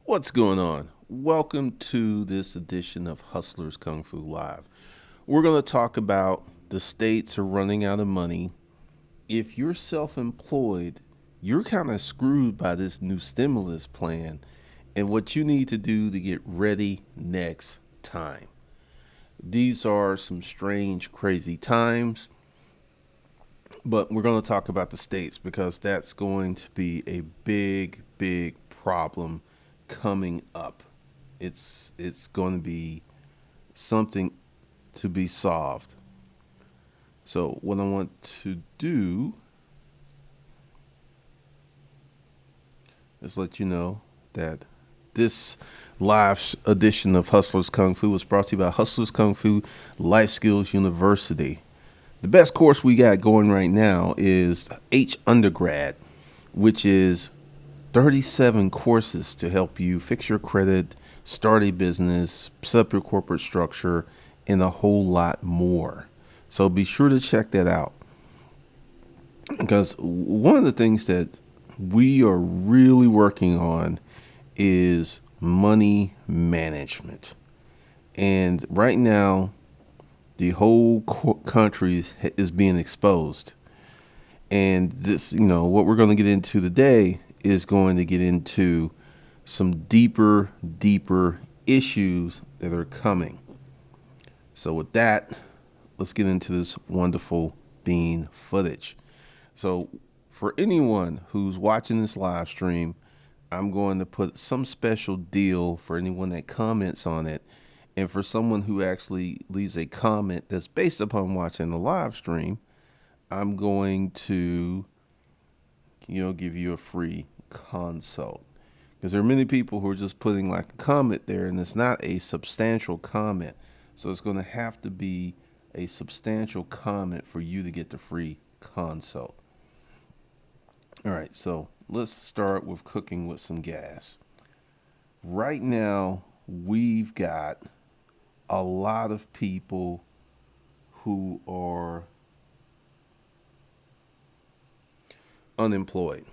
What's going on? Welcome to this edition of Hustlers Kung Fu Live. We're going to talk about the states are running out of money. If you're self employed, you're kind of screwed by this new stimulus plan and what you need to do to get ready next time. These are some strange, crazy times, but we're going to talk about the states because that's going to be a big, big problem coming up. It's going to be something to be solved. So what I want to do is let you know that this live edition of Hustlers Kung Fu was brought to you by Hustlers Kung Fu Life Skills University. The best course we got going right now is H Undergrad, which is 37 courses to help you fix your credit, start a business, set up your corporate structure, and a whole lot more. So be sure to check that out. Because one of the things that we are really working on is money management. And right now, the whole country is being exposed. And this, what we're going to get into today is going to get into some deeper issues that are coming. So with that, let's get into this wonderful bean footage. So for anyone who's watching this live stream, I'm going to put some special deal for anyone that comments on it. And for someone who actually leaves a comment that's based upon watching the live stream, I'm going to, give you a free consult. Because there are many people who are just putting like a comment there and it's not a substantial comment. So it's going to have to be a substantial comment for you to get the free consult. All right, so let's start with cooking with some gas. Right now, we've got a lot of people who are unemployed.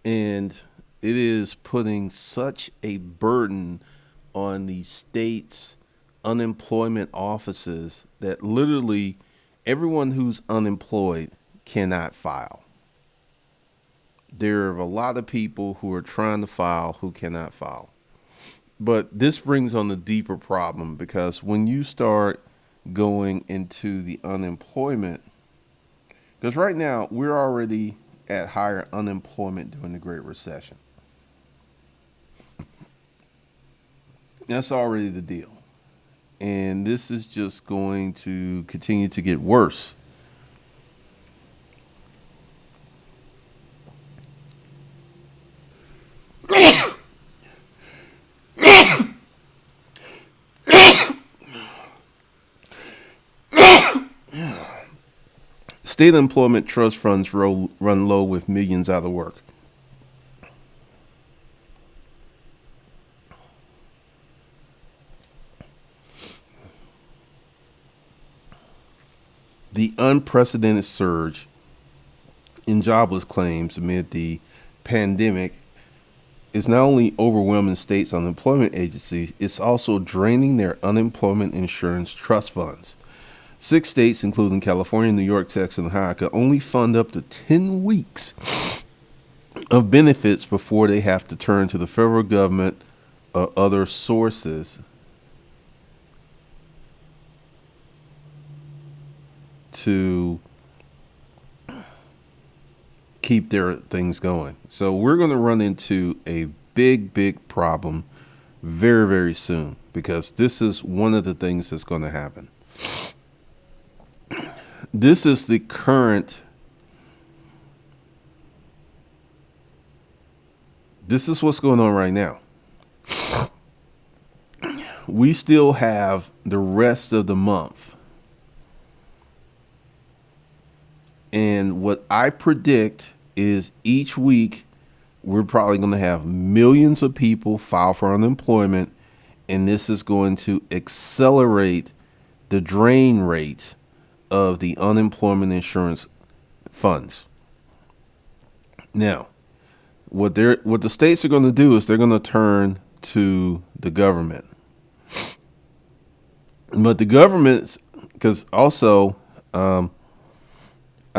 And it is putting such a burden on the state's unemployment offices that literally everyone who's unemployed cannot file. There are a lot of people who are trying to file who cannot file. But this brings on the deeper problem because when you start going into the unemployment, because right now we're already at higher unemployment during the Great Recession. That's already the deal. And this is just going to continue to get worse. State employment trust funds run low with millions out of work. The unprecedented surge in jobless claims amid the pandemic is not only overwhelming states' unemployment agencies, it's also draining their unemployment insurance trust funds. 6 states, including California, New York, Texas, and Ohio, can only fund up to 10 weeks of benefits before they have to turn to the federal government or other sources to keep their things going. So we're going to run into a big problem very, very soon because this is one of the things that's going to happen. This is the current. This is what's going on right now. We still have the rest of the month. And what I predict is each week we're probably going to have millions of people file for unemployment, and this is going to accelerate the drain rate of the unemployment insurance funds. Now, what the states are going to do is they're going to turn to the government. But the government, because also, I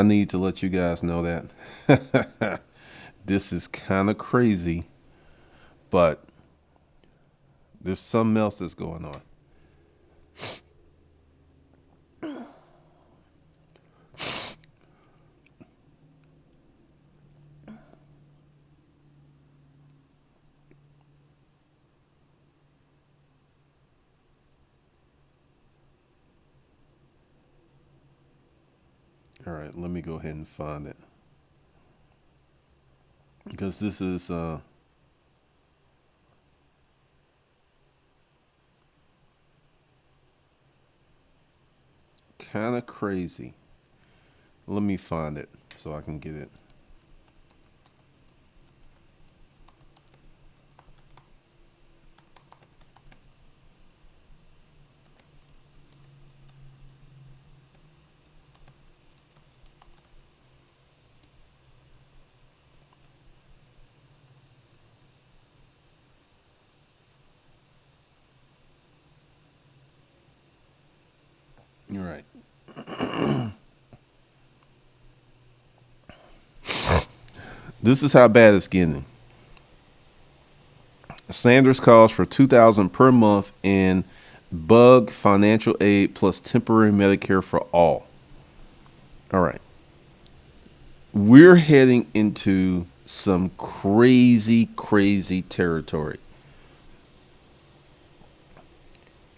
need to let you guys know that this is kind of crazy, but there's something else that's going on. All right, let me go ahead and find it because this is kind of crazy. Let me find it so I can get it. All right. This is how bad it's getting. Sanders calls for $2,000 per month in bug financial aid plus temporary Medicare for all. All right. We're heading into some crazy, crazy territory.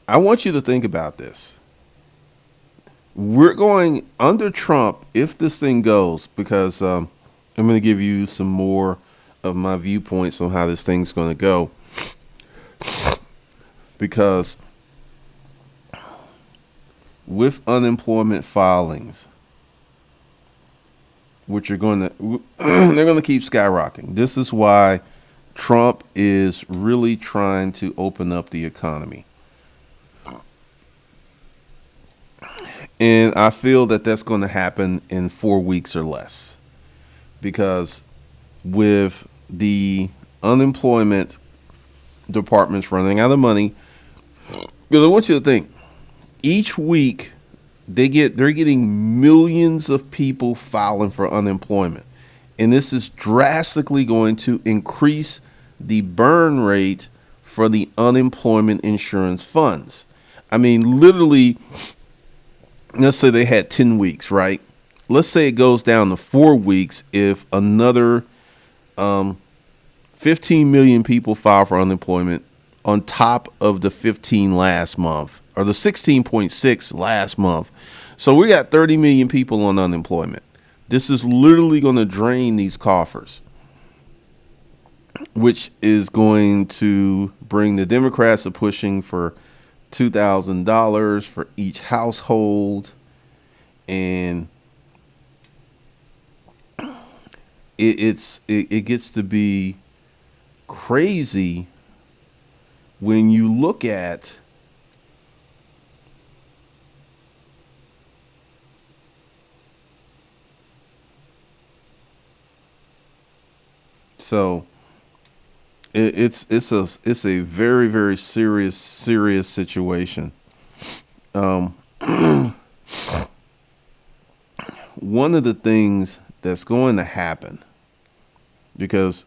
I want you to think about this. We're going under Trump if this thing goes, because I'm going to give you some more of my viewpoints on how this thing's going to go. Because with unemployment filings, which are going to they're going to keep skyrocketing. This is why Trump is really trying to open up the economy. And I feel that that's going to happen in 4 weeks or less. Because with the unemployment departments running out of money, because I want you to think, each week they're getting millions of people filing for unemployment. And this is drastically going to increase the burn rate for the unemployment insurance funds. I mean, literally, let's say they had 10 weeks, right? Let's say it goes down to 4 weeks if another 15 million people file for unemployment on top of the 15 last month, or the 16.6 last month. So we got 30 million people on unemployment. This is literally going to drain these coffers, which is going to bring the Democrats to pushing for $2,000 for each household. And it gets to be crazy when you look at so it's a very, very serious situation. Um, one of the things that's going to happen, because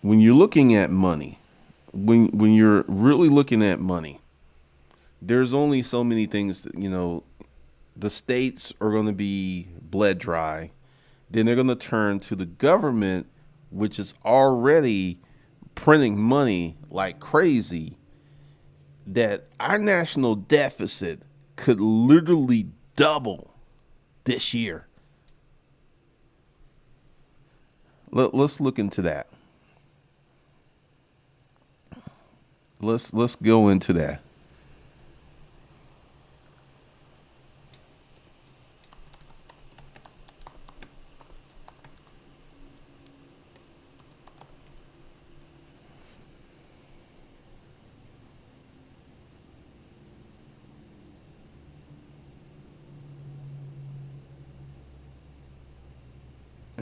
when you're looking at money, when you're really looking at money, there's only so many things that, the states are going to be bled dry. Then they're going to turn to the government, which is already printing money like crazy, that our national deficit could literally double this year. Let's look into that. Let's go into that.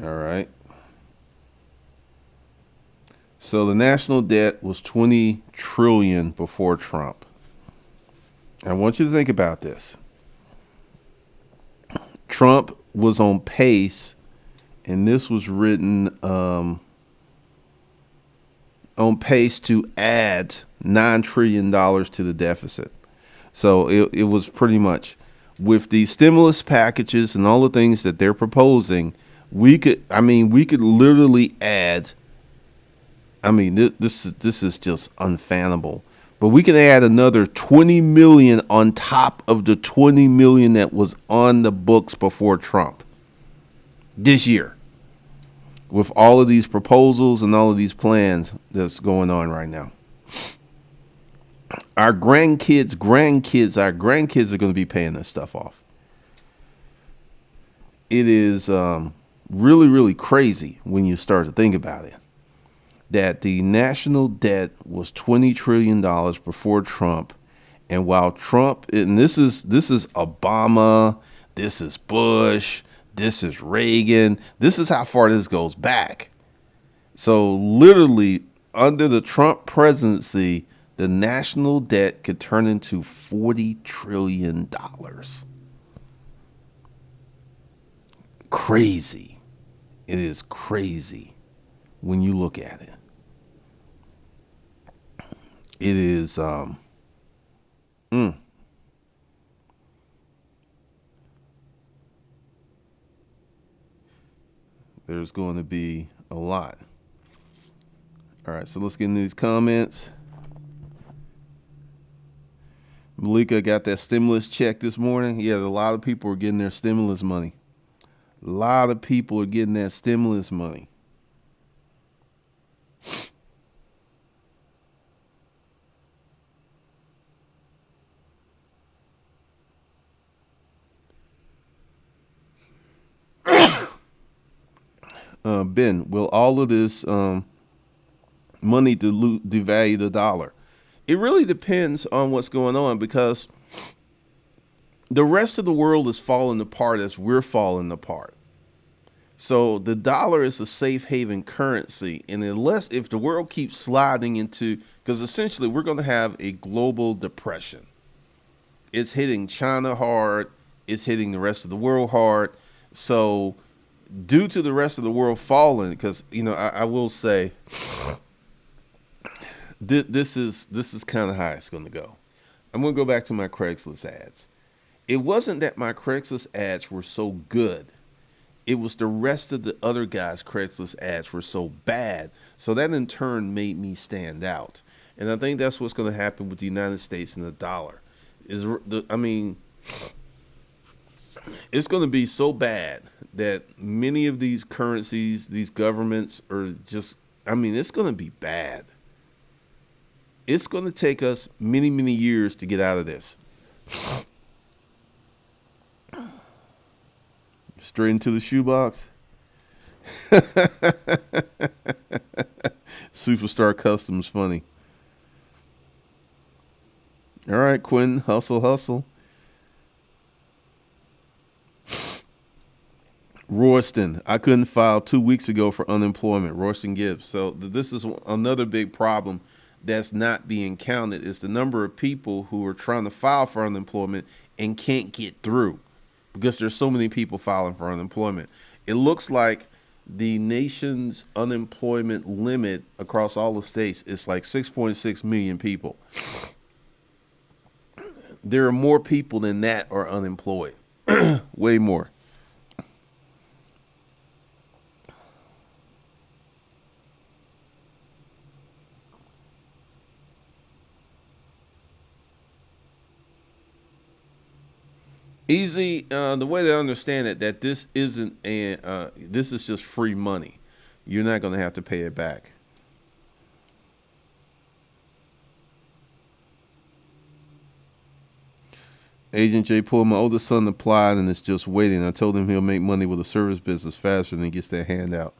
All right. So the national debt was 20 trillion before Trump. I want you to think about this. Trump was on pace, and this was written on pace to add $9 trillion to the deficit. So it was pretty much with the stimulus packages and all the things that they're proposing, we could literally add. This is just unfathomable. But we can add another 20 million on top of the 20 million that was on the books before Trump this year, with all of these proposals and all of these plans that's going on right now. Our grandkids are going to be paying this stuff off. It is really, really crazy when you start to think about it. That the national debt was $20 trillion before Trump. And while Trump, and this is Obama, this is Bush, this is Reagan, this is how far this goes back. So literally under the Trump presidency, the national debt could turn into $40 trillion. Crazy. It is crazy when you look at it. It is there's going to be a lot. All right, so let's get into these comments. Malika got that stimulus check this morning. Yeah, a lot of people are getting their stimulus money. A lot of people are getting that stimulus money. Ben, will all of this money devalue the dollar? It really depends on what's going on, because the rest of the world is falling apart as we're falling apart. So the dollar is a safe haven currency. And if the world keeps sliding into, because essentially we're going to have a global depression. It's hitting China hard. It's hitting the rest of the world hard. So due to the rest of the world falling, because, I will say this is kind of how it's going to go. I'm going to go back to my Craigslist ads. It wasn't that my Craigslist ads were so good. It was the rest of the other guys' Craigslist ads were so bad. So that in turn made me stand out. And I think that's what's going to happen with the United States and the dollar. It's going to be so bad that many of these currencies, these governments are just, it's going to be bad. It's going to take us many, many years to get out of this. Straight into the shoebox. Superstar Customs funny. All right, Quinn, hustle, hustle. Royston, I couldn't file 2 weeks ago for unemployment. Royston Gibbs. So this is another big problem that's not being counted, is the number of people who are trying to file for unemployment and can't get through because there's so many people filing for unemployment. It looks like the nation's unemployment limit across all the states is like 6.6 million people. There are more people than that are unemployed. Way more. Easy. The way they understand it, that this isn't this is just free money. You're not going to have to pay it back. Agent J pulled my oldest son applied and is just waiting. I told him he'll make money with a service business faster than he gets that handout.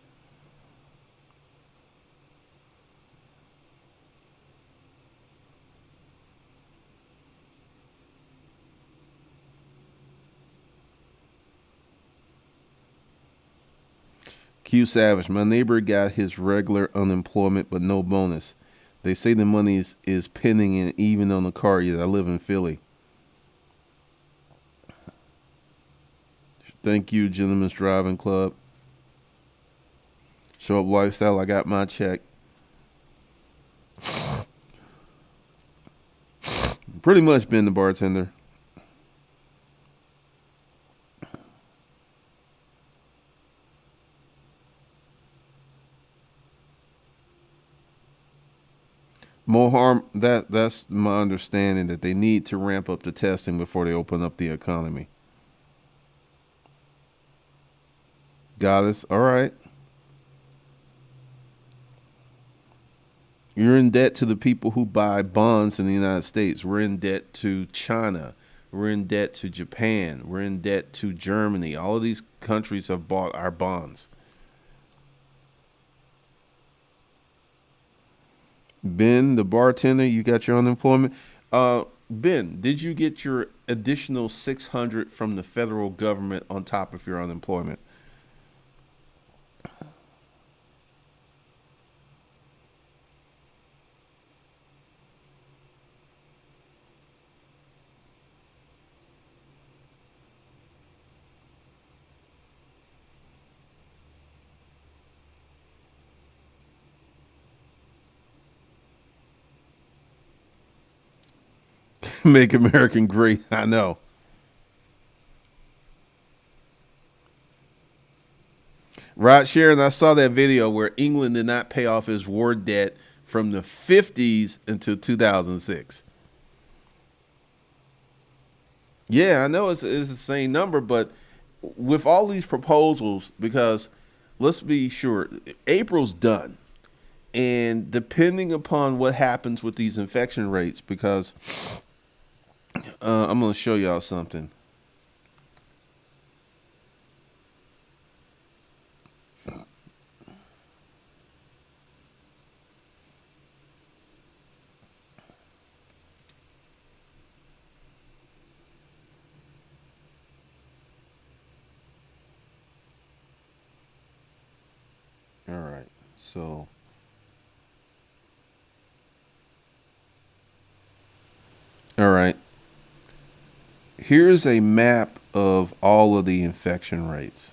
Q Savage, my neighbor got his regular unemployment but no bonus. They say the money is pending and even on the car. Yet I live in Philly. Thank you, Gentlemen's Driving Club. Show up lifestyle. I got my check. Pretty much been the bartender. More harm. That's my understanding that they need to ramp up the testing before they open up the economy. Goddess. All right. You're in debt to the people who buy bonds in the United States. We're in debt to China. We're in debt to Japan. We're in debt to Germany. All of these countries have bought our bonds. Ben, the bartender, you got your unemployment. Ben, did you get your additional 600 from the federal government on top of your unemployment? Make American great. I know. Rod Sharon, I saw that video where England did not pay off his war debt from the 50s until 2006. Yeah, I know it's the same number, but with all these proposals, because let's be sure, April's done. And depending upon what happens with these infection rates, because I'm going to show y'all something. All right. So, all right. Here's a map of all of the infection rates.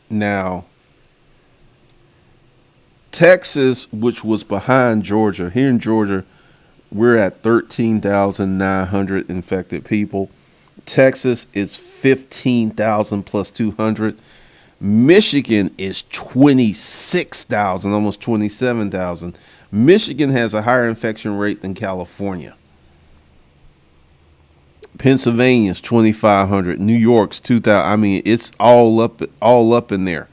Now, Texas, which was behind Georgia, here in Georgia, we're at 13,900 infected people. Texas is 15,000 plus 200. Michigan is 26,000, almost 27,000. Michigan has a higher infection rate than California. Pennsylvania's 2,500. New York's 2,000. I mean, it's all up in there.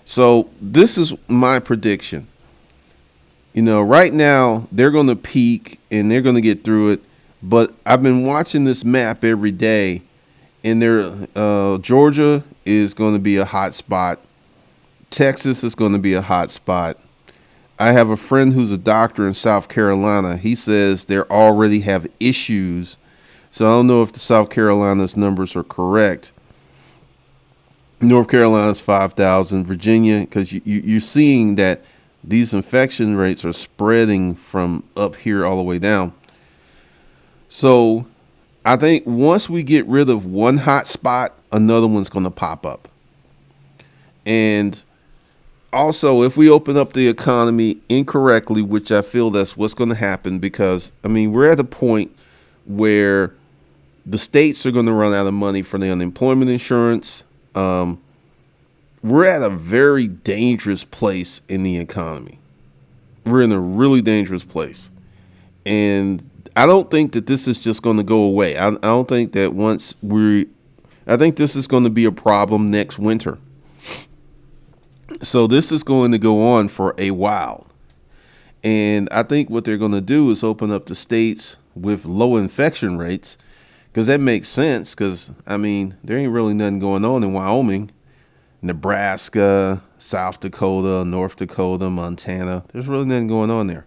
So this is my prediction. You know, right now they're going to peak and they're going to get through it. But I've been watching this map every day, and Georgia is going to be a hot spot. Texas is going to be a hot spot. I have a friend who's a doctor in South Carolina. He says they already have issues. So I don't know if the South Carolina's numbers are correct. North Carolina's 5,000. Virginia, because you're seeing that these infection rates are spreading from up here all the way down. So I think once we get rid of one hot spot, another one's going to pop up. And also, if we open up the economy incorrectly, which I feel that's what's going to happen, because, I mean, we're at a point where the states are going to run out of money for the unemployment insurance. We're at a very dangerous place in the economy. We're in a really dangerous place. And I don't think that this is just going to go away. I don't think that I think this is going to be a problem next winter. So this is going to go on for a while. And I think what they're going to do is open up the states with low infection rates, because that makes sense. Because, I mean, there ain't really nothing going on in Wyoming, Nebraska, South Dakota, North Dakota, Montana. There's really nothing going on there.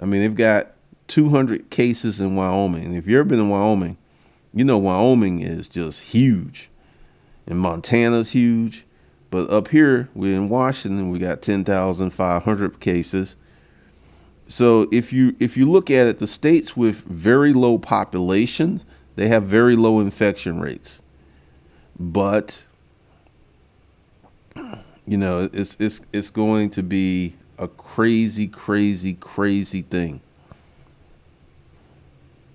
I mean, they've got 200 cases in Wyoming. And if you've ever been in Wyoming, you know Wyoming is just huge, and Montana's huge. But up here, we're in Washington, we got 10,500 cases. So if you look at it, the states with very low population, they have very low infection rates. But it's going to be a crazy, crazy, crazy thing.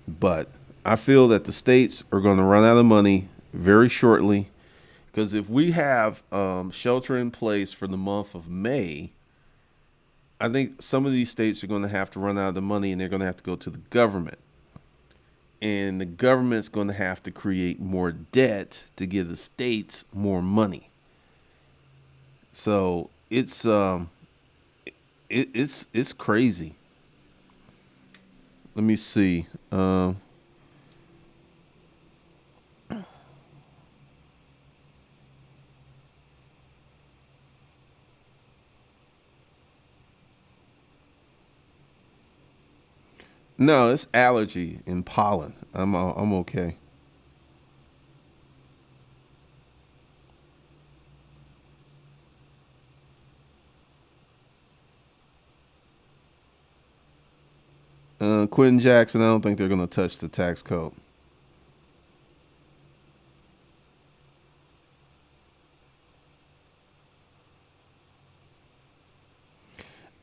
But I feel that the states are going to run out of money very shortly, because if we have shelter in place for the month of May, I think some of these states are going to have to run out of the money, and they're going to have to go to the government. And the government's going to have to create more debt to give the states more money. So it's crazy. Let me see. No, it's allergy and pollen. I'm okay. Quentin Jackson, I don't think they're going to touch the tax code.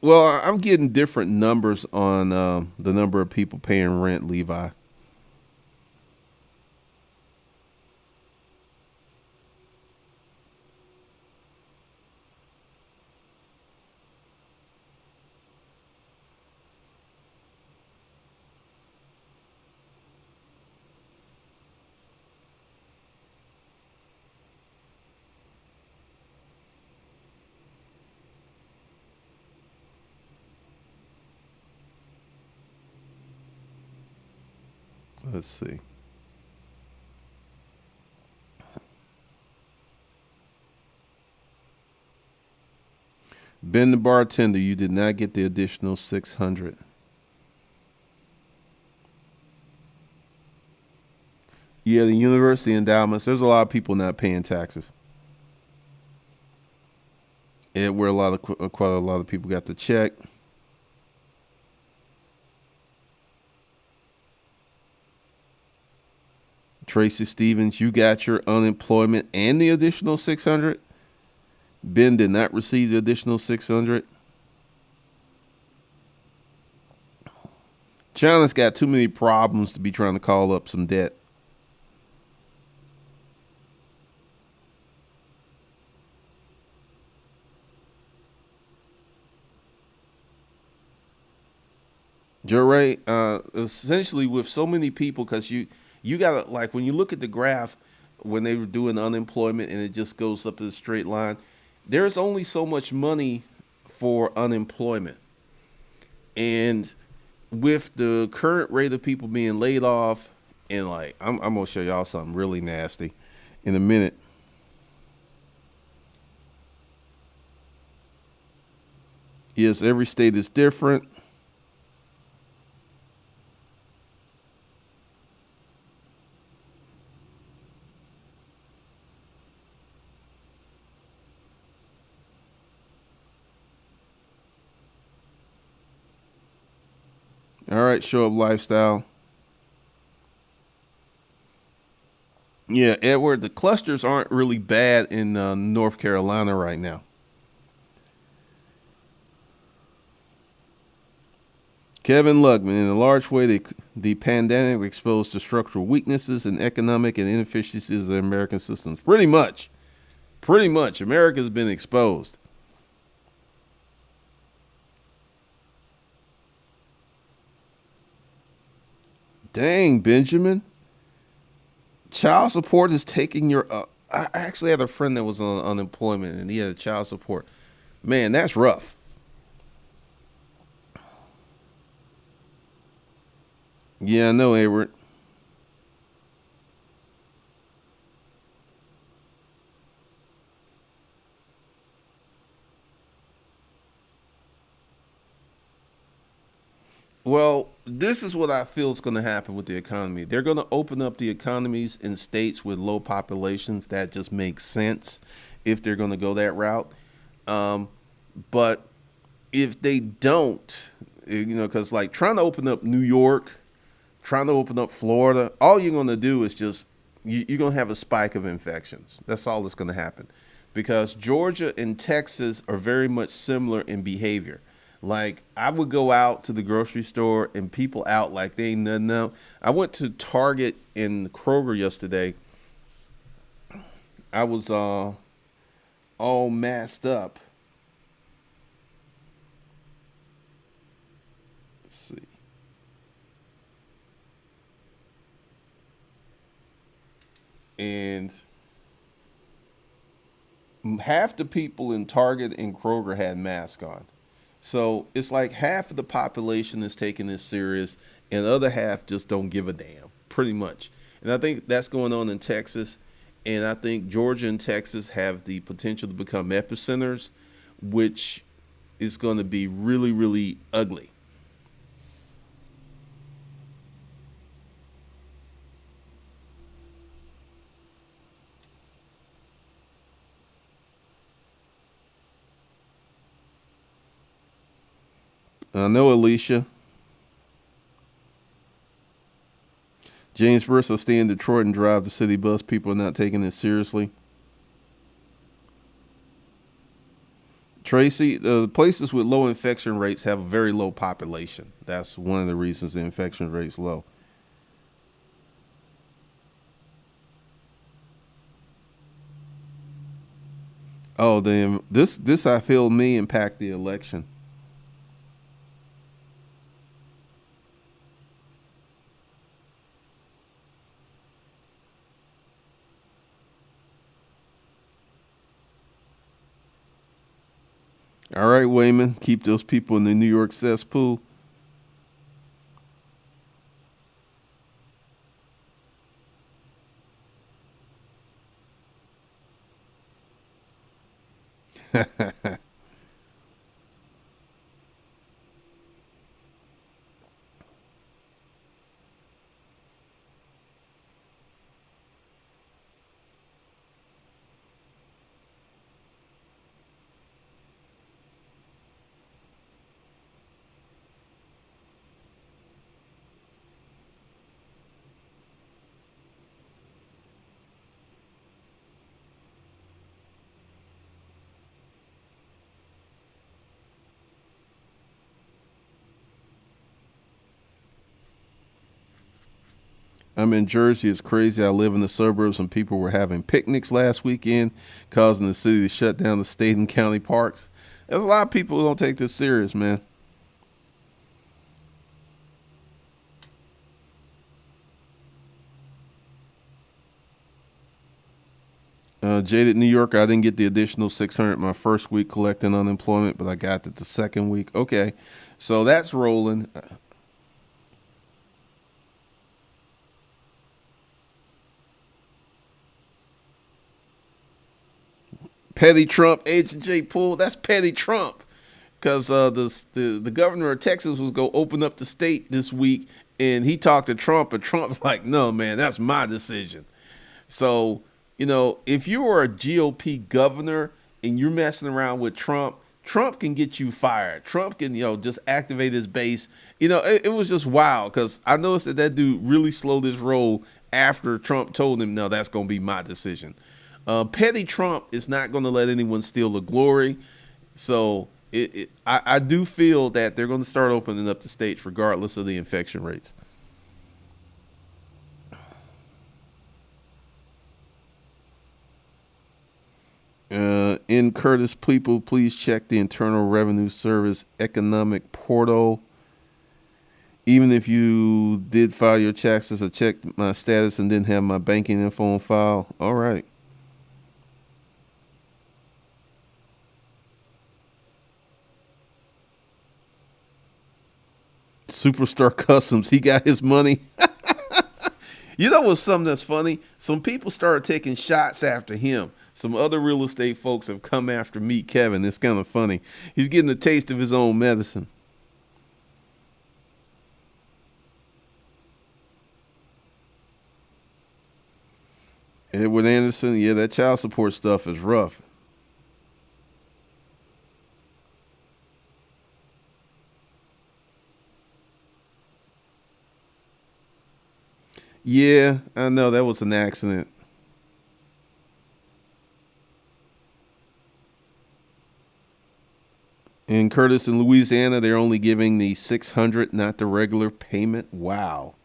Well, I'm getting different numbers on the number of people paying rent, Levi. Let's see. Ben the bartender, you did not get the additional 600. Yeah, the university endowments. There's a lot of people not paying taxes. Yeah, where a lot of quite a lot of people got the check. Tracy Stevens, you got your unemployment and the additional 600. Ben did not receive the additional 600. China's got too many problems to be trying to call up some debt. Joe Ray, essentially with so many people, because you gotta, like, when you look at the graph when they were doing unemployment and it just goes up to the straight line, there's only so much money for unemployment. And with the current rate of people being laid off, and like I'm gonna show y'all something really nasty in a minute. Yes, every state is different. All right, show up lifestyle. Yeah, Edward, the clusters aren't really bad in North Carolina right now. Kevin Luckman, in a large way, the pandemic exposed to structural weaknesses and economic and inefficiencies of the American systems. Pretty much, America's been exposed. Dang, Benjamin. Child support is taking your. I actually had a friend that was on unemployment and he had child support. Man, that's rough. Yeah, I know, Edward. Well, this is what I feel is going to happen with the economy. They're going to open up the economies in states with low populations. That just makes sense if they're going to go that route. Um, but if they don't, because like trying to open up New York, trying to open up Florida, all you're going to do is just you're going to have a spike of infections. That's all that's going to happen, because Georgia and Texas are very much similar in behavior. Like I would go out to the grocery store and people out like they ain't nothing out. I went to Target and Kroger yesterday. I was all masked up. Let's see. And half the people in Target and Kroger had masks on. So it's like half of the population is taking this serious, and the other half just don't give a damn, pretty much. And I think that's going on in Texas, and I think Georgia and Texas have the potential to become epicenters, which is going to be really, really ugly. I know, Alicia. James Burris will stay in Detroit and drive the city bus. People are not taking it seriously. Tracy, the places with low infection rates have a very low population. That's one of the reasons the infection rate's low. Oh, then this I feel may impact the election. All right, Wayman, keep those people in the New York cesspool. I'm in Jersey. It's crazy. I live in the suburbs, and people were having picnics last weekend, causing the city to shut down the state and county parks. There's a lot of people who don't take this serious, man. Jaded New Yorker, I didn't get the additional 600 my first week collecting unemployment, but I got it the second week. Okay, so that's rolling. Petty Trump, Agent J. Poole, that's Petty Trump. Because the governor of Texas was going to open up the state this week, and he talked to Trump, and Trump's like, no, man, that's my decision. So, if you are a GOP governor and you're messing around with Trump, Trump can get you fired. Trump can, just activate his base. It was just wild because I noticed that dude really slowed his roll after Trump told him, no, that's going to be my decision. Petty Trump is not going to let anyone steal the glory. So I do feel that they're going to start opening up the states regardless of the infection rates. In Curtis, people, please check the Internal Revenue Service economic portal. Even if you did file your taxes, I checked my status and didn't have my banking info on file. All right. Superstar Customs, he got his money. You know what's something that's funny? Some people started taking shots after him. Some other real estate folks have come after Meet Kevin. It's kind of funny. He's getting a taste of his own medicine. Edward Anderson, yeah, that child support stuff is rough. Yeah, I know that was an accident. In Curtis in Louisiana, they're only giving the 600, not the regular payment. Wow.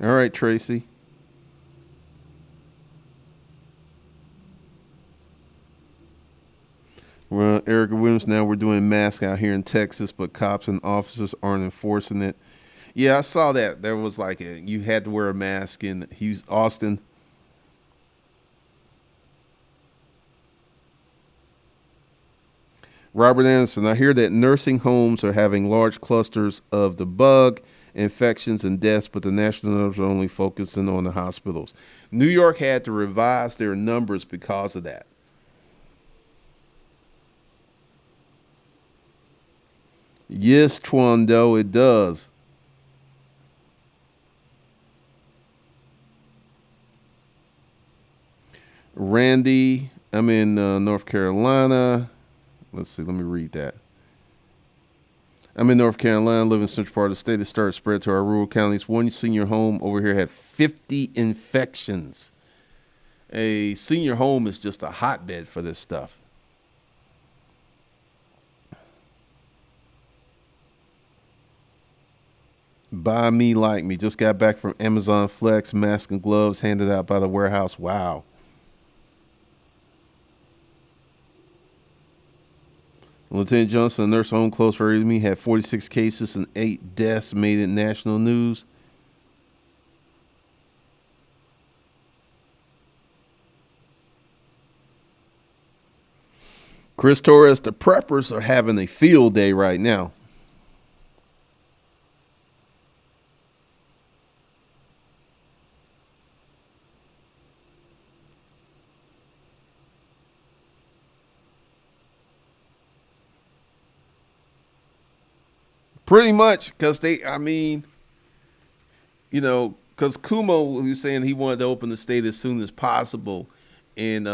All right, Tracy. Well, Erica Williams. Now we're doing masks out here in Texas, but cops and officers aren't enforcing it. Yeah, I saw that. There was like you had to wear a mask in Houston, Austin. Robert Anderson, I hear that nursing homes are having large clusters of the bug, infections, and deaths, but the national numbers are only focusing on the hospitals. New York had to revise their numbers because of that. Yes, Twando, it does. Randy, I'm in North Carolina. Let's see, let me read that. I'm in North Carolina, live in central part of the state. It started spread to our rural counties. One senior home over here had 50 infections. A senior home is just a hotbed for this stuff. Buy me, like me. Just got back from Amazon Flex. Mask and gloves handed out by the warehouse. Wow. Lieutenant Johnson, a nurse home close for me, had 46 cases and 8 deaths. Made it national news. Chris Torres, the preppers are having a field day right now. Pretty much, because because Kumo was saying he wanted to open the state as soon as possible, and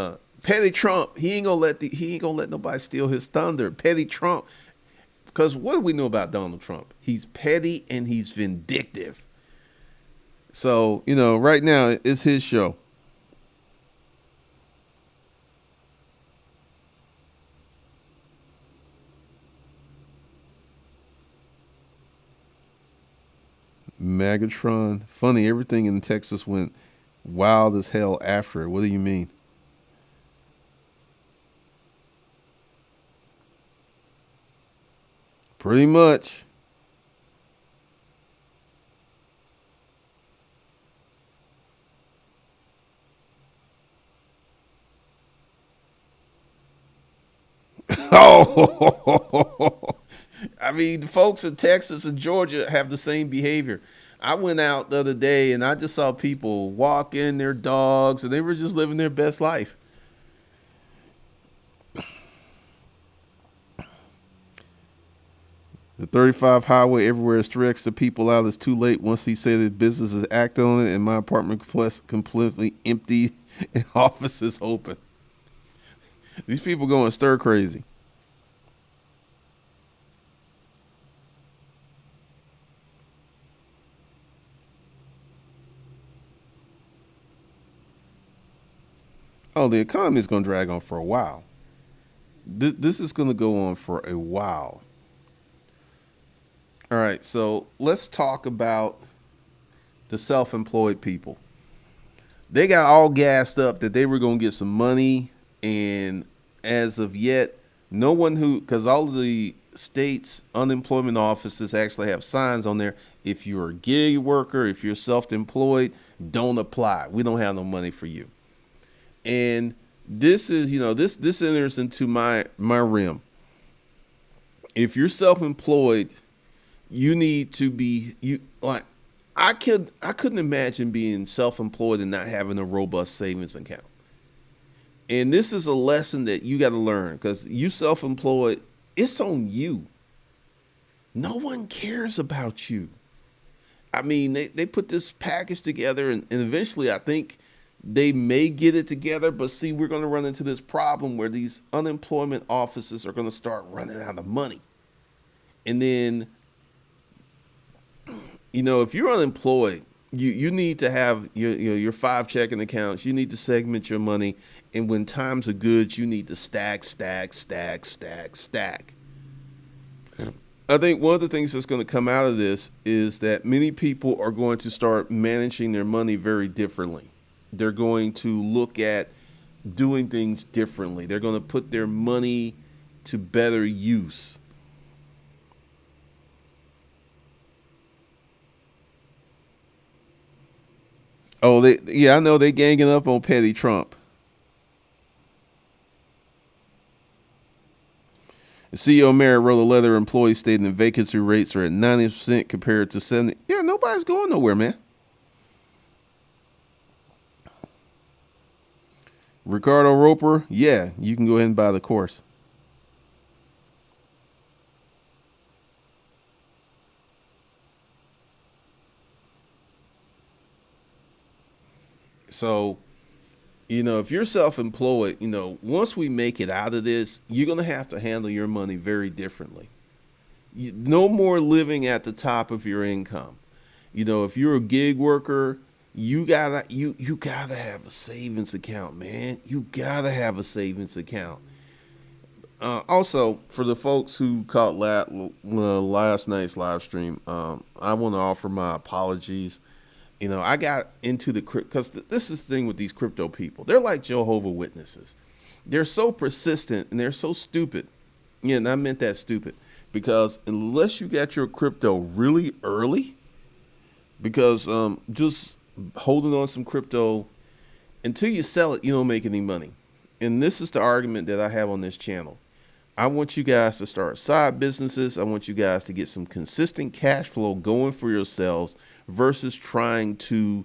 Petty Trump, he ain't gonna let nobody steal his thunder. Petty Trump, because what do we know about Donald Trump? He's petty and he's vindictive. So right now it's his show. Megatron, funny. Everything in Texas went wild as hell after it. What do you mean? Pretty much. Oh, I mean, the folks in Texas and Georgia have the same behavior. I went out the other day and I just saw people walking their dogs and they were just living their best life. The 35 highway everywhere is directs the people out. It's too late once he said his business is acting on it and my apartment completely empty and offices open. These people going stir crazy. Oh, the economy is going to drag on for a while. This is going to go on for a while. All right, so let's talk about the self-employed people. They got all gassed up that they were going to get some money, and as of yet, no one because all of the states' unemployment offices actually have signs on there. If you're a gig worker, if you're self-employed, don't apply. We don't have no money for you. And this is, this enters into my realm. If you're self-employed, you need to be you like I couldn't imagine being self-employed and not having a robust savings account. And this is a lesson that you got to learn because you self-employed, it's on you. No one cares about you. I mean, they put this package together, and eventually I think they may get it together. But see, we're going to run into this problem where these unemployment offices are going to start running out of money. And then, if you're unemployed, you need to have your five checking accounts. You need to segment your money. And when times are good, you need to stack, stack, stack, stack, stack. I think one of the things that's going to come out of this is that many people are going to start managing their money very differently. They're going to look at doing things differently. They're going to put their money to better use. Oh, I know they ganging up on Petty Trump. The CEO Merritt wrote a letter. Employees stating that vacancy rates are at 90% compared to 70. Yeah, nobody's going nowhere, man. Ricardo Roper, yeah, you can go ahead and buy the course. So, if you're self-employed, once we make it out of this, you're gonna have to handle your money very differently. No more living at the top of your income. If you're a gig worker, you gotta have a savings account, man. You gotta have a savings account. Also, for the folks who caught last night's live stream, I want to offer my apologies. I got into the crypto because this is the thing with these crypto people. They're like Jehovah Witnesses. They're so persistent and they're so stupid. Yeah, and I meant that stupid because unless you got your crypto really early, because just holding on some crypto until you sell it, you don't make any money. And this is the argument that I have on this channel. I want you guys to start side businesses. I want you guys to get some consistent cash flow going for yourselves versus trying to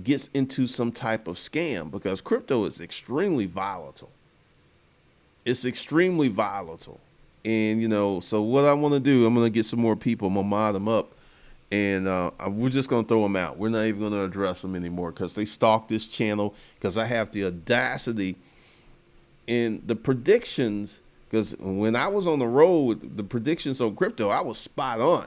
get into some type of scam because crypto is extremely volatile. It's extremely volatile. And, so what I want to do, I'm going to get some more people. I'm going to mod them up. And we're just going to throw them out. We're not even going to address them anymore because they stalk this channel because I have the audacity and the predictions. Because when I was on the road with the predictions on crypto, I was spot on.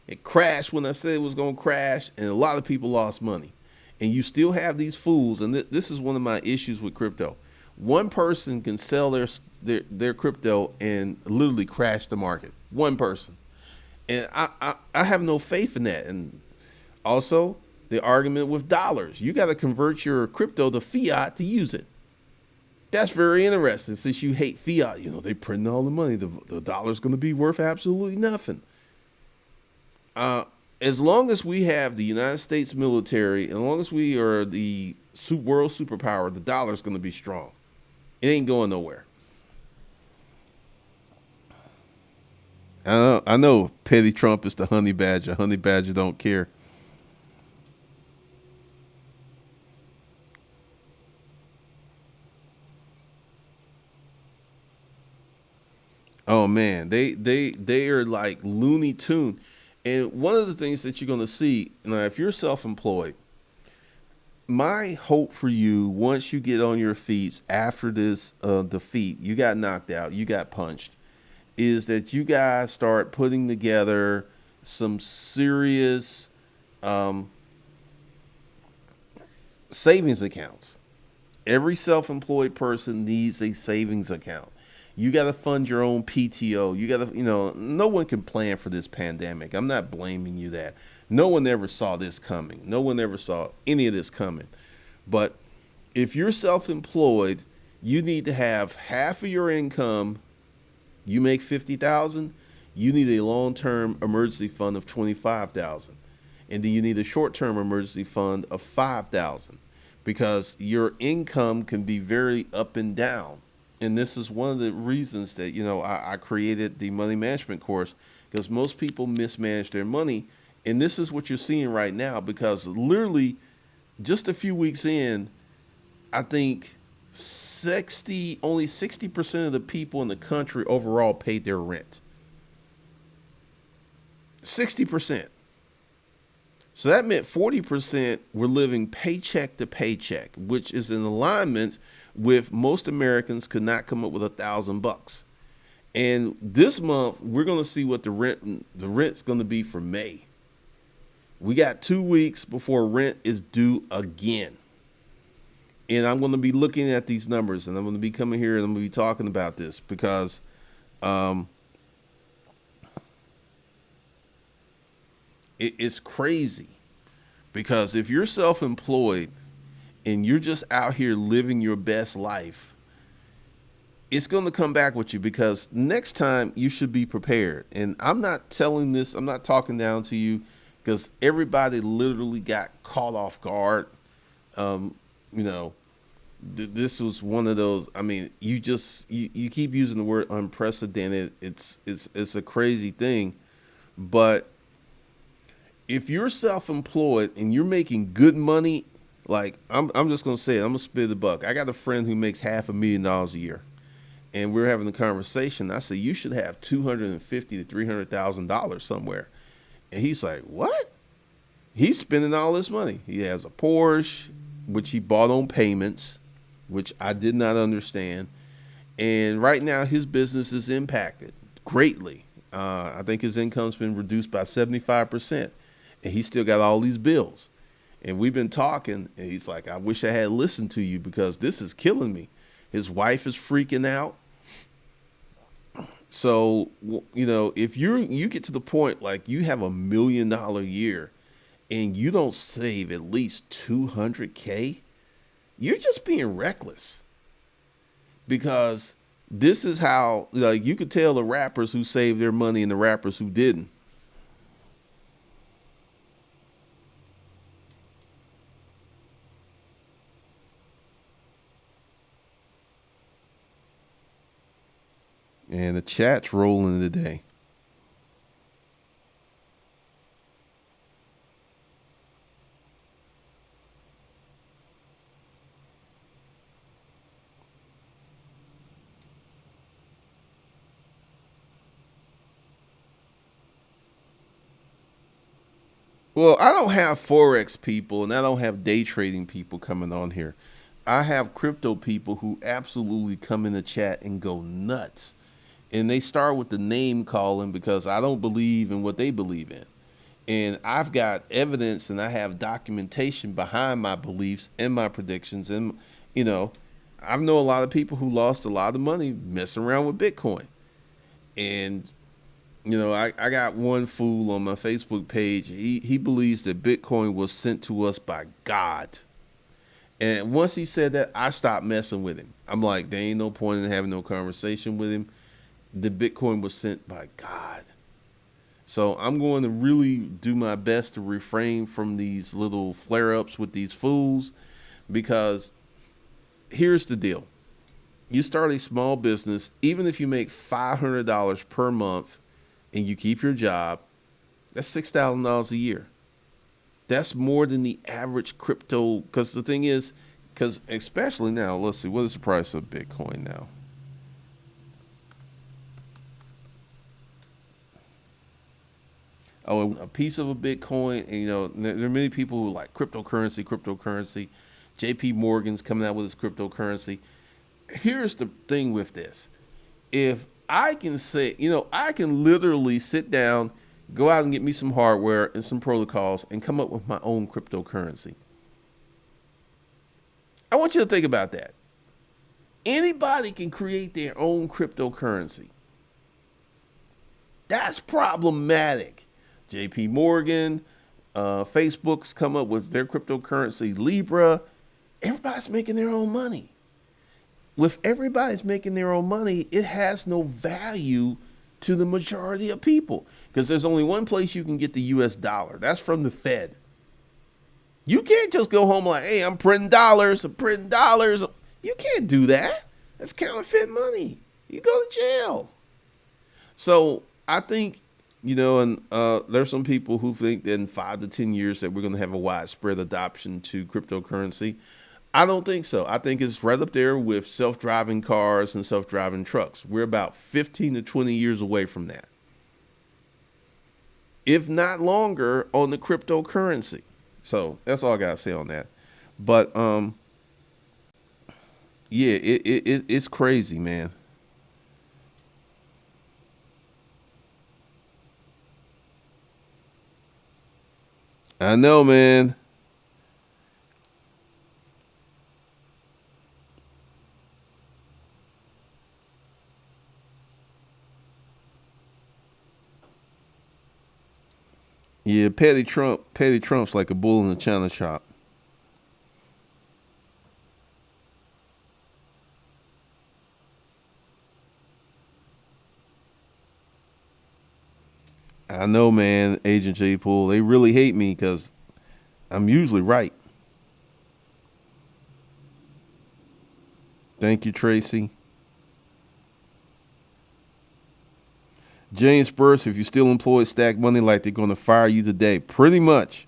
It crashed when I said it was going to crash, and a lot of people lost money. And you still have these fools, and this is one of my issues with crypto. One person can sell their crypto and literally crash the market. One person. And I have no faith in that. And also, the argument with dollars. You got to convert your crypto to fiat to use it. That's very interesting since you hate fiat. They printing all the money. The dollar's going to be worth absolutely nothing. As long as we have the United States military, as long as we are the world superpower, the dollar's going to be strong. It ain't going nowhere. I know Petty Trump is the honey badger. Honey badger don't care. Oh man, they are like Looney Tune. And one of the things that you're going to see now, if you're self-employed, my hope for you once you get on your feet after this defeat, you got knocked out, you got punched, is that you guys start putting together some serious um, savings accounts. Every self-employed person needs a savings account. You got to fund your own PTO. You got to, no one can plan for this pandemic. I'm not blaming you that. No one ever saw this coming. No one ever saw any of this coming. But if you're self-employed, you need to have half of your income. You make 50,000, you need a long-term emergency fund of 25,000. And then you need a short-term emergency fund of 5,000 because your income can be very up and down. And this is one of the reasons that, I created the money management course because most people mismanage their money. And this is what you're seeing right now because literally just a few weeks in, I think only 60% of the people in the country overall paid their rent. 60%. So that meant 40% were living paycheck to paycheck, which is in alignment with most Americans could not come up with $1,000. And this month we're going to see what the rent's going to be for May. We got 2 weeks before rent is due again. And I'm going to be looking at these numbers, and I'm going to be coming here and I'm going to be talking about this because um, it's crazy. Because if you're self-employed and you're just out here living your best life, it's going to come back with you because next time you should be prepared. And I'm not telling this, I'm not talking down to you because everybody literally got caught off guard. Um, you know, this was one of those. I mean, you keep using the word unprecedented. It's a crazy thing, but if you're self-employed and you're making good money, like I'm just gonna say it, I'm gonna spit the buck. I got a friend who makes $500,000 a year, and we're having a conversation. I said you should have $250,000 to $300,000 somewhere, and he's like, "What?" He's spending all this money. He has a Porsche, which he bought on payments, which I did not understand, and right now his business is impacted greatly. I think his income's been reduced by 75%, and he still got all these bills. And we've been talking, and he's like, I wish I had listened to you because this is killing me. His wife is freaking out. So, if you get to the point like you have $1 million year and you don't save at least 200K, you're just being reckless. Because this is how, like, you could tell the rappers who saved their money and the rappers who didn't. And the chat's rolling today. Well, I don't have Forex people and I don't have day trading people coming on here. I have crypto people who absolutely come in the chat and go nuts. And they start with the name calling because I don't believe in what they believe in. And I've got evidence and I have documentation behind my beliefs and my predictions. And, you know, I know a lot of people who lost a lot of money messing around with Bitcoin. And I got one fool on my Facebook page. He believes that Bitcoin was sent to us by God. And once he said that, I stopped messing with him. I'm like, there ain't no point in having no conversation with him. The Bitcoin was sent by God. So I'm going to really do my best to refrain from these little flare-ups with these fools because here's the deal. You start a small business, even if you make $500 per month and you keep your job, that's $6,000 a year. That's more than the average crypto. Because the thing is, because especially now, let's see, what is the price of Bitcoin now? Oh, a piece of a Bitcoin. And, there are many people who like cryptocurrency. JP Morgan's coming out with his cryptocurrency. Here's the thing with this. If I can say, I can literally sit down, go out and get me some hardware and some protocols and come up with my own cryptocurrency. I want you to think about that. Anybody can create their own cryptocurrency. That's problematic. JP Morgan, Facebook's come up with their cryptocurrency, Libra. Everybody's making their own money. With everybody's making their own money, it has no value to the majority of people because there's only one place you can get the US dollar. That's from the Fed. You can't just go home like, hey, I'm printing dollars. You can't do that. That's counterfeit money. You go to jail. So I think, and there's some people who think that in 5 to 10 years that we're going to have a widespread adoption to cryptocurrency. I don't think so. I think it's right up there with self-driving cars and self-driving trucks. We're about 15 to 20 years away from that. if not longer, on the cryptocurrency. So that's all I gotta say on that. But yeah, it's crazy, man. I know, man. Yeah, Petty Trump's like a bull in a china shop. I know, man. Agent J Pool, they really hate me because I'm usually right. Thank you, Tracy. James Burst, if you're still employed, stack money like they're going to fire you today. Pretty much.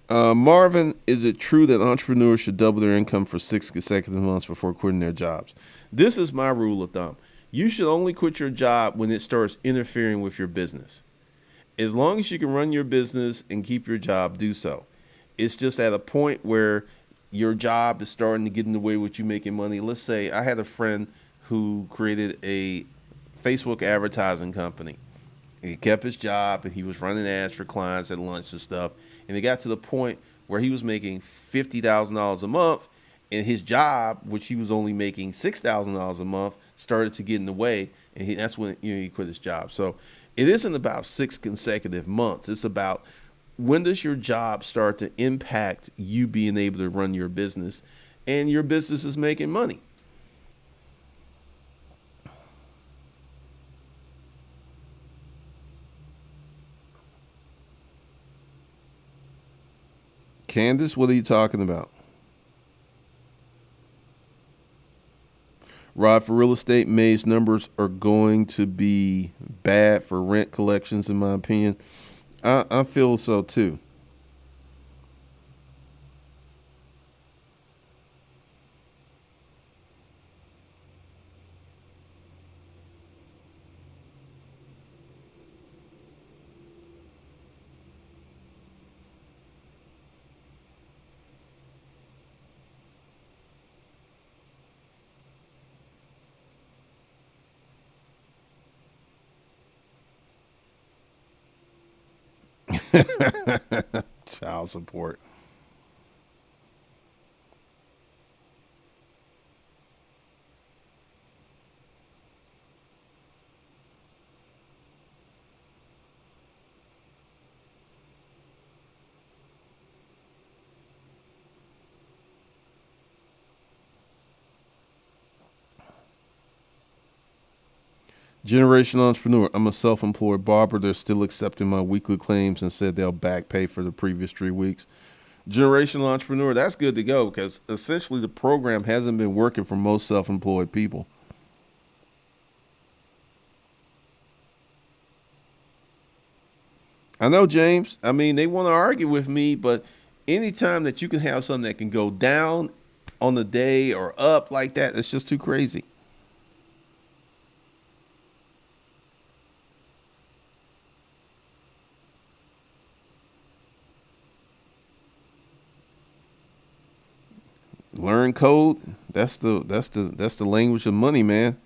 Marvin, is it true that entrepreneurs should double their income for 6 consecutive months before quitting their jobs? This is my rule of thumb. You should only quit your job when it starts interfering with your business. As long as you can run your business and keep your job, do so. It's just at a point where your job is starting to get in the way with you making money. Let's say I had a friend who created a Facebook advertising company. He kept his job and he was running ads for clients at lunch and stuff. And it got to the point where he was making $50,000 a month, and his job, which he was only making $6,000 a month, started to get in the way, and that's when he quit his job. So it isn't about 6 consecutive months. It's about when does your job start to impact you being able to run your business, and your business is making money. Candace, what are you talking about? Rod, for real estate, May's numbers are going to be bad for rent collections, in my opinion. I feel so too. Child support. Generational entrepreneur. I'm a self-employed barber. They're still accepting my weekly claims and said they'll back pay for the previous 3 weeks. Generational entrepreneur. That's good to go because essentially the program hasn't been working for most self-employed people. I know, James. I mean, they want to argue with me, but anytime that you can have something that can go down on the day or up like that, it's just too crazy. Learn code. That's the language of money, man.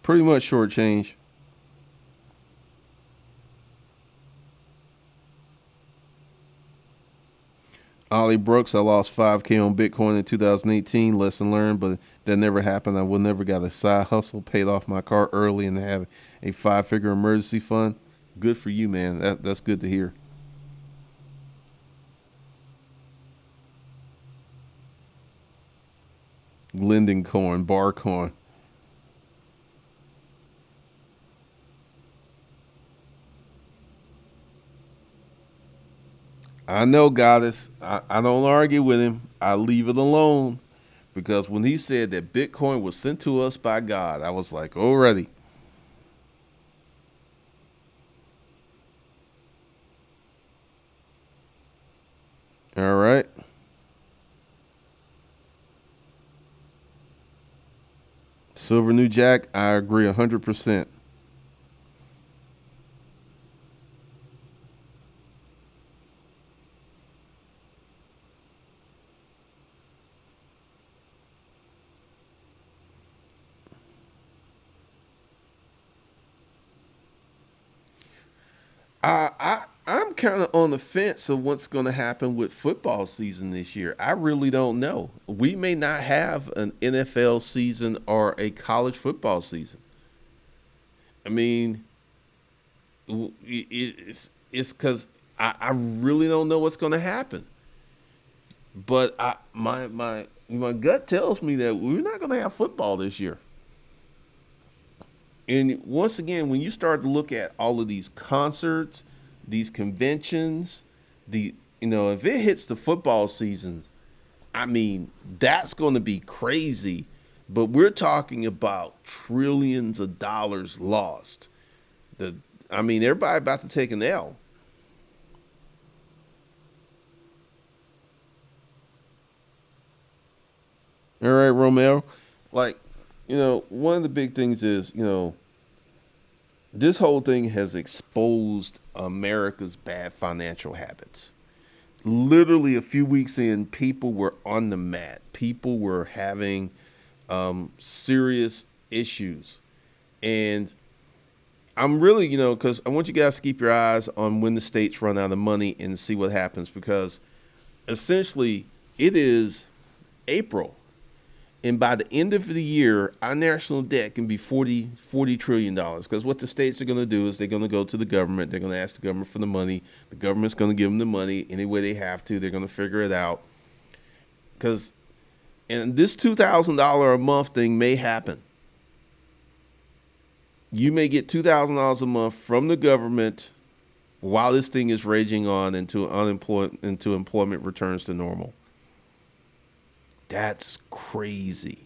Pretty much short change. Ollie Brooks, I lost 5K on Bitcoin in 2018. Lesson learned, but that never happened. I will never got a side hustle, paid off my car early, and have a 5-figure emergency fund. Good for you, man. That's good to hear. Linden coin, bar coin. I know, Goddess. I don't argue with him. I leave it alone because when he said that Bitcoin was sent to us by God, I was like, already. All right. Silver New Jack, I agree 100%. I'm kind of on the fence of what's going to happen with football season this year. I really don't know. We may not have an NFL season or a college football season. I mean, it's because I really don't know what's going to happen. But my gut tells me that we're not going to have football this year. And once again, when you start to look at all of these concerts, these conventions, the if it hits the football season, I mean, that's going to be crazy. But we're talking about trillions of dollars lost. The I mean, everybody about to take an L. All right, Romeo. Like, one of the big things is, this whole thing has exposed America's bad financial habits. Literally a few weeks in, people were on the mat. People were having serious issues. And I'm really, because I want you guys to keep your eyes on when the states run out of money and see what happens because essentially it is April. And by the end of the year, our national debt can be $40 trillion dollars. Because what the states are going to do is they're going to go to the government. They're going to ask the government for the money. The government's going to give them the money any way they have to. They're going to figure it out. Because, and this $2,000 a month thing may happen. You may get $2,000 a month from the government while this thing is raging on until employment returns to normal. That's crazy.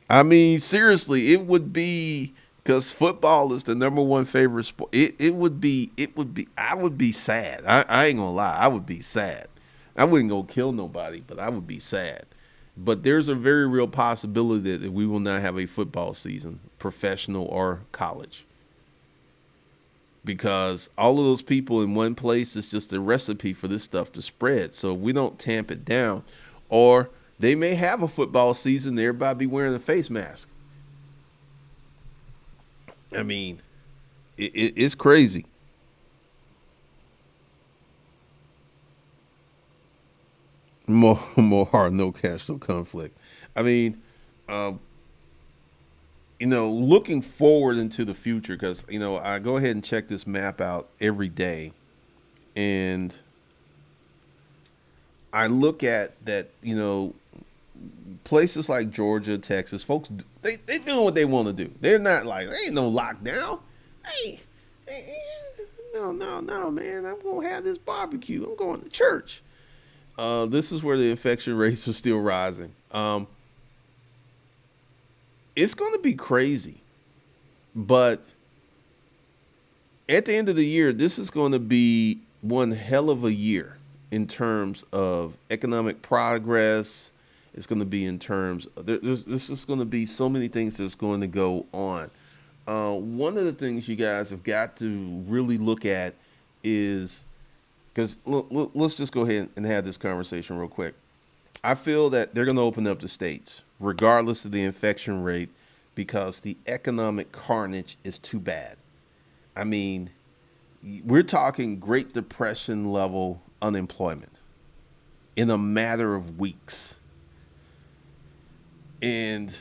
I mean, seriously, it would be because football is the number one favorite sport. I would be sad. I ain't gonna lie, I would be sad. I wouldn't go kill nobody, but I would be sad. But there's a very real possibility that we will not have a football season, professional or college, because all of those people in one place is just a recipe for this stuff to spread. So if we don't tamp it down, or they may have a football season, everybody be wearing a face mask. I mean, it's crazy. More hard, no cash, no conflict. I mean, um, looking forward into the future, because I go ahead and check this map out every day, and I look at that. Places like Georgia, Texas, folks, they doing what they want to do. They're not like there ain't no lockdown. Hey, hey, no, man. I'm gonna have this barbecue. I'm going to church. This is where the infection rates are still rising. It's going to be crazy, but at the end of the year, this is going to be one hell of a year in terms of economic progress. It's going to be in terms of, this is going to be so many things that's going to go on. One of the things you guys have got to really look at is because let's just go ahead and have this conversation real quick. I feel that they're going to open up the states regardless of the infection rate because the economic carnage is too bad. I mean, we're talking Great Depression level unemployment in a matter of weeks. And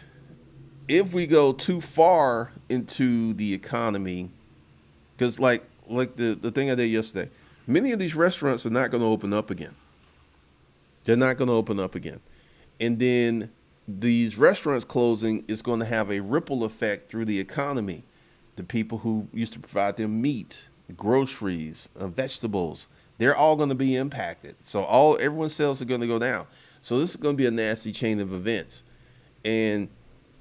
if we go too far into the economy, because like the thing I did yesterday, many of these restaurants are not going to open up again. They're not going to open up again. And then these restaurants closing is going to have a ripple effect through the economy. The people who used to provide them meat, groceries, vegetables, they're all going to be impacted. So all everyone's sales are going to go down. So this is going to be a nasty chain of events. And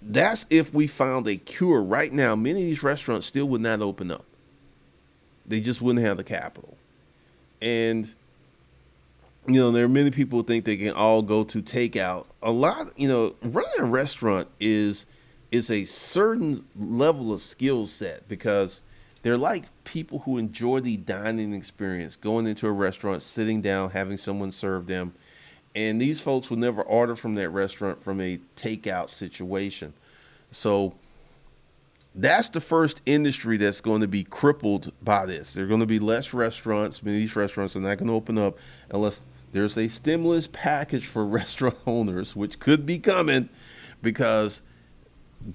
that's if we found a cure. Right now, many of these restaurants still would not open up. They just wouldn't have the capital. And there are many people who think they can all go to takeout. A lot, running a restaurant is a certain level of skill set, because they're like people who enjoy the dining experience, going into a restaurant, sitting down, having someone serve them. And these folks will never order from that restaurant from a takeout situation. So that's the first industry that's going to be crippled by this. There are going to be less restaurants. I mean, these restaurants are not going to open up unless there's a stimulus package for restaurant owners, which could be coming, because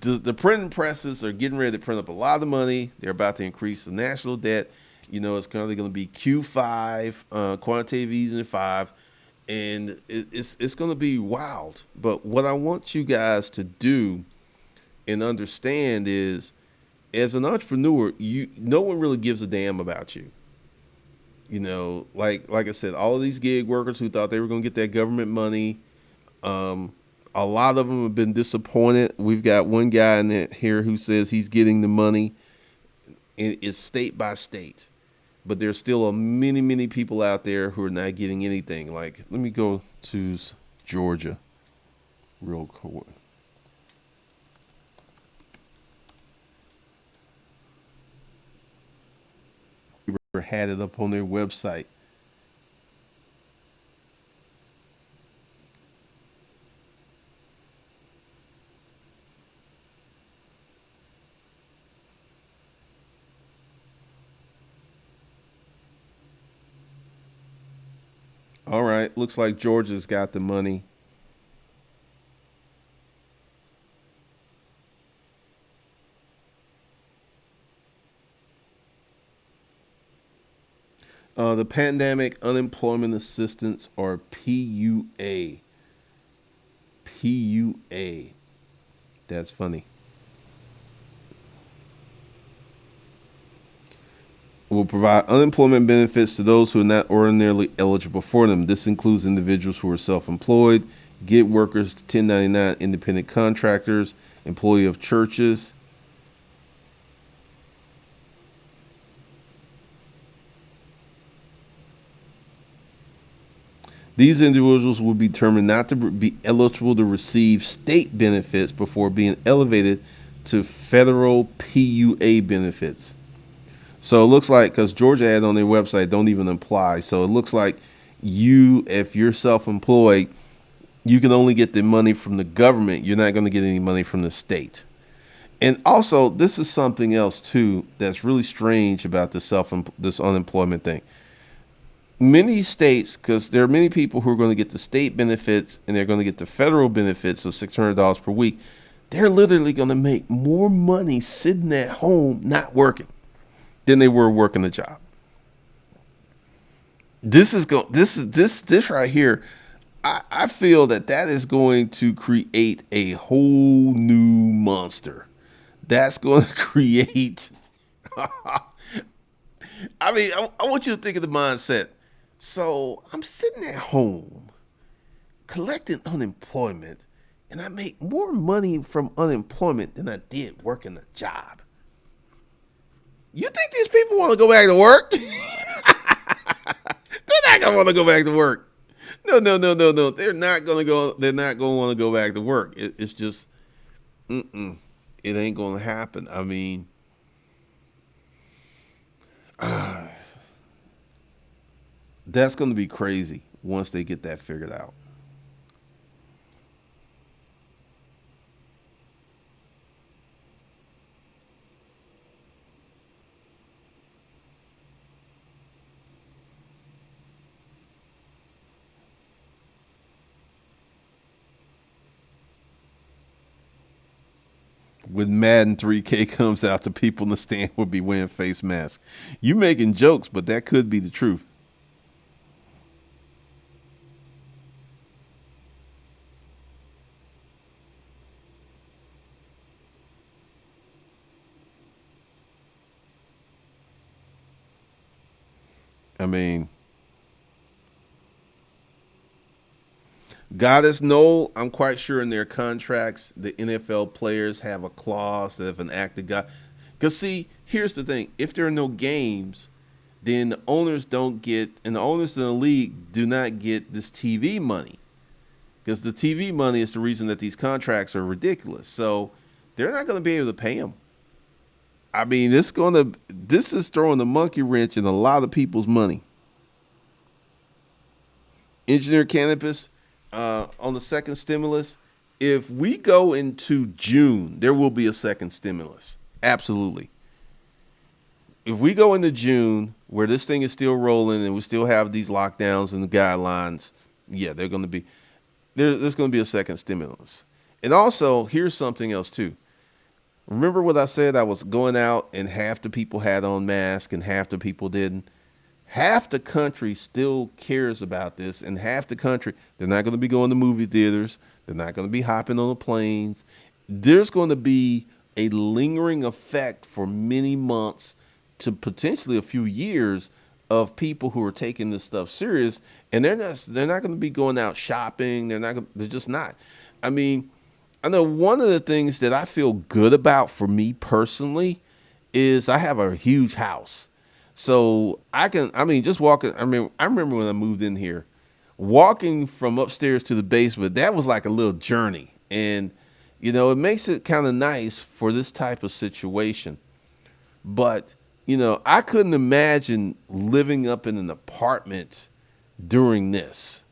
the printing presses are getting ready to print up a lot of money. They're about to increase the national debt. It's currently going to be Q5, quantitative easing 5, and it's going to be wild. But what I want you guys to do and understand is, as an entrepreneur, no one really gives a damn about you. Like I said, all of these gig workers who thought they were going to get that government money, a lot of them have been disappointed. We've got one guy in it here who says he's getting the money, and it's state by state, but there's still many people out there who are not getting anything. Like, let me go to Georgia real quick. Had it up on their website. All right, looks like Georgia's got the money. The Pandemic Unemployment Assistance, or PUA. PUA. That's funny. Will provide unemployment benefits to those who are not ordinarily eligible for them. This includes individuals who are self-employed, gig workers, 1099 independent contractors, employee of churches. These individuals will be determined not to be eligible to receive state benefits before being elevated to federal PUA benefits. So it looks like, because Georgia had on their website, don't even apply. So it looks like if you're self-employed, you can only get the money from the government. You're not going to get any money from the state. And also, this is something else too that's really strange about this unemployment thing. Many states, because there are many people who are going to get the state benefits and they're going to get the federal benefits of $600 per week. They're literally going to make more money sitting at home not working than they were working a job. This right here. I feel that is going to create a whole new monster. That's going to create. I want you to think of the mindset. So I'm sitting at home collecting unemployment, and I make more money from unemployment than I did working a job. You think these people want to go back to work? They're not gonna want to go back to work. No. They're not gonna go. They're not gonna want to go back to work. It's just, it ain't gonna happen. I mean, that's gonna be crazy once they get that figured out. When Madden 3K comes out, the people in the stand will be wearing face masks. You making jokes, but that could be the truth. I mean, Goddess Noel, I'm quite sure in their contracts, the NFL players have a clause that if an act of God, because see, here's the thing: if there are no games, then the owners don't get, and the owners in the league do not get this TV money, because the TV money is the reason that these contracts are ridiculous. So they're not going to be able to pay them. I mean, this is throwing the monkey wrench in a lot of people's money. Engineer Cannabis, on the second stimulus, if we go into June, there will be a second stimulus. Absolutely. If we go into June, where this thing is still rolling and we still have these lockdowns and the guidelines, yeah, they're going to be there's going to be a second stimulus. And also, here's something else too. Remember what I said? I was going out and half the people had on masks and half the people didn't. Half the country still cares about this, and half the country, they're not going to be going to movie theaters. They're not going to be hopping on the planes. There's going to be a lingering effect for many months to potentially a few years of people who are taking this stuff serious, and they're not going to be going out shopping. They're just not. I mean, I know one of the things that I feel good about for me personally is I have a huge house. So just walking. I remember when I moved in here, walking from upstairs to the basement, that was like a little journey. And, it makes it kind of nice for this type of situation. But, I couldn't imagine living up in an apartment during this.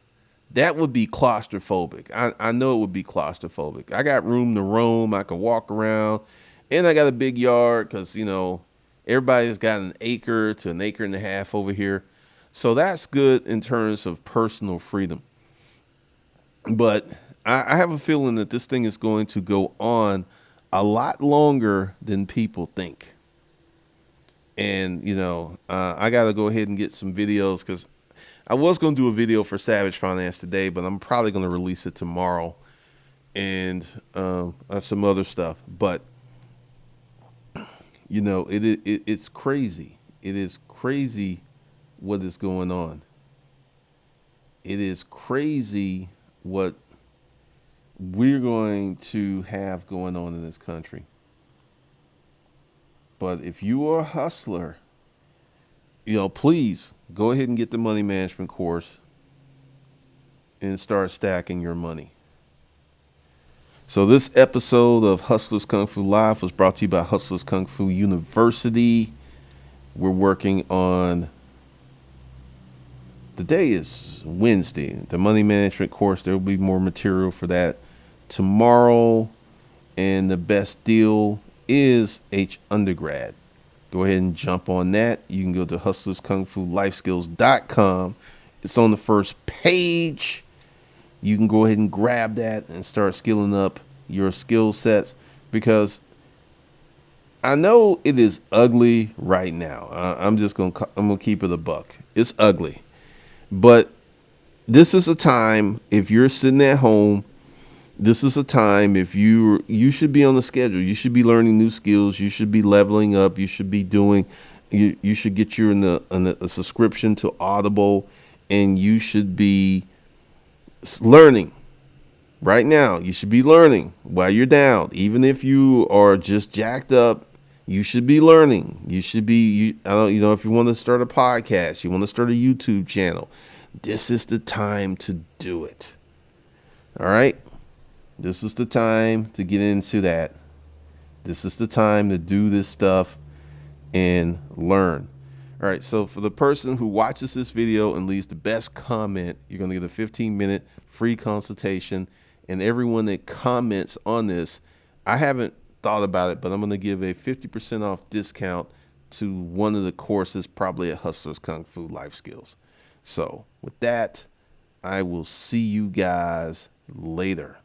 That would be claustrophobic. I know it would be claustrophobic. I got room to roam. I could walk around. And I got a big yard because, everybody's got an acre to an acre and a half over here. So that's good in terms of personal freedom. But I have a feeling that this thing is going to go on a lot longer than people think. And, I got to go ahead and get some videos because I was going to do a video for Savage Finance today, but I'm probably going to release it tomorrow and some other stuff. But it's crazy. It is crazy what is going on. It is crazy what we're going to have going on in this country. But if you are a hustler, please go ahead and get the money management course and start stacking your money. So this episode of Hustlers Kung Fu Live was brought to you by Hustlers Kung Fu University. We're working on, today is Wednesday, the money management course. There will be more material for that tomorrow. And the best deal is H undergrad. Go ahead and jump on that. You can go to hustlerskungfulifeskills.com. It's on the first page. You can go ahead and grab that and start skilling up your skill sets, because I know it is ugly right now. I'm gonna keep it a buck. It's ugly, but this is a time, if you're sitting at home, this is a time if you should be on the schedule. You should be learning new skills. You should be leveling up. You should be doing. You should get you in a subscription to Audible, and you should be learning right now. You should be learning while you're down. Even if you are just jacked up, you should be learning. You should be, if you want to start a podcast, you want to start a YouTube channel, this is the time to do it. All right. This is the time to get into that. This is the time to do this stuff and learn. All right, so for the person who watches this video and leaves the best comment, you're going to get a 15-minute free consultation. And everyone that comments on this, I haven't thought about it, but I'm going to give a 50% off discount to one of the courses, probably at Hustlers Kung Fu Life Skills. So with that, I will see you guys later.